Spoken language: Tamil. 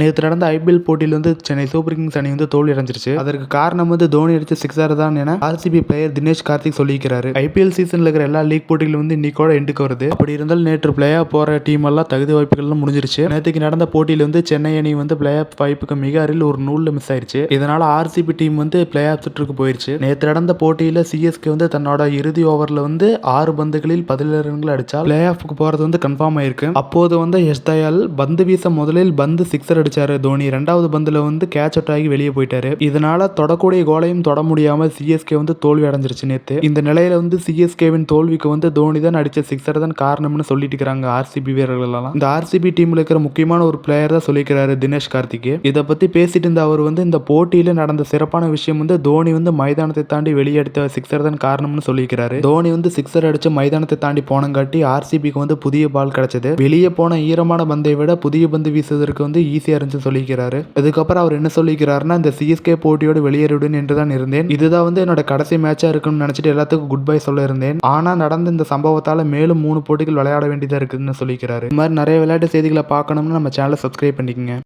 நேற்று நடந்த ஐபிஎல் போட்டியில் வந்து சென்னை சூப்பர் கிங்ஸ் அணி வந்து தோல்வி அடைஞ்சிருச்சு. அதற்கு காரணம் வந்து தோனி அடிச்ச சிக்ஸர் தான் என ஆர்சிபி பிளேயர் தினேஷ் கார்த்திக் சொல்லியிருக்காரு. ஐபிஎல் சீசன்ல இருக்கிற எல்லா லீக் போட்டிகளும் வந்து இன்னைக்கோட எண்டுக்கு வருது. அப்படி இருந்தாலும் நேற்று பிளே ஆஃப் போற டீம் எல்லாம் தகுதி வாய்ப்புகள் முடிஞ்சிருச்சு. நேற்றுக்கு நடந்த போட்டியில் வந்து சென்னை அணி வந்து பிளே ஆஃப் வாய்ப்புக்கு மிக அருகில் ஒரு நூல்ல மிஸ் ஆயிருச்சு. இதனால ஆர்சிபி டீம் வந்து பிளே ஆஃப் சுற்றுக்கு போயிருச்சு. நேற்று நடந்த போட்டியில் சிஎஸ்கே வந்து தன்னோட இறுதி ஓவர்ல வந்து 6 பந்துகளில் 17 ரன்கள் அடிச்சா பிளே ஆஃப்க்கு போறது வந்து கன்ஃபார்ம் ஆயிருக்கு. அப்போது வந்து எஸ் தயாள் பந்து வீச முதலில் பந்து சிக்ஸர் அடிச்சாரு. தோனி ரெண்டாவது பந்துல வந்து கேட்ச் அவுட் ஆகி வெளியே போயிட்டாரு. இதனால தொடக்கூடிய கோலையும் தொட முடியாம சிஎஸ்கே வந்து தோல்வி அடைஞ்சிருச்சு நேத்து. இந்த நிலையில வந்து சிஎஸ்கேவின் தோல்விக்கு வந்து தோனி தான் அடிச்ச சிக்ஸர் தான் காரணம்னு சொல்லிட்டு இருக்காங்க ஆர்சிபி வீரர்கள் எல்லாம். இந்த ஆர்சிபி டீம்ல இருக்கிற முக்கியமான ஒரு பிளேயர் தான் சொல்லிக்கிறாரு தினேஷ் கார்த்திக். இதை பத்தி பேசிட்டு இருந்த அவர் வந்து இந்த போட்டியில நடந்த சிறப்பான விஷயம் வந்து தோனி வந்து மைதானத்தை தாண்டி வெளியே அடித்த சிக்ஸர் தான் காரணம்னு சொல்லிக்கிறாரு. தோனி வந்து சிக்ஸர் அடிச்சு மைதானத்தை தாண்டி போனங்காட்டி ஆர்சிபிக்கு வந்து புதிய பால் கிடைச்சது. வெளியே போன ஈரமான பந்தை விட புதிய பந்து வீசுவதற்கு வந்து ஈஸியா இருந்துச்சு சொல்லிக்கிறாரு. அதுக்கப்புறம் அவர் என்ன சொல்லிக்கிறாருன்னா, இந்த சிஎஸ்கே போட்டியோடு வெளியேறிவிடுவேன் என்று தான் இருந்தேன். இதுதான் வந்து என்னோட கடைசி மேட்சா இருக்குன்னு நினைச்சிட்டு எல்லாத்துக்கும் குட் பை சொல்ல இருந்தேன். ஆனா நடந்த இந்த சம்பவத்தால மேலும் 3 போட்டிகள் விளையாட வேண்டியதா இருக்குன்னு சொல்லிக்கிறாரு. இந்த மாதிரி நிறைய விளையாட்டு செய்திகளை பார்க்கணும்னு நம்ம சேனலை சப்ஸ்கிரைப் பண்ணிக்கங்க.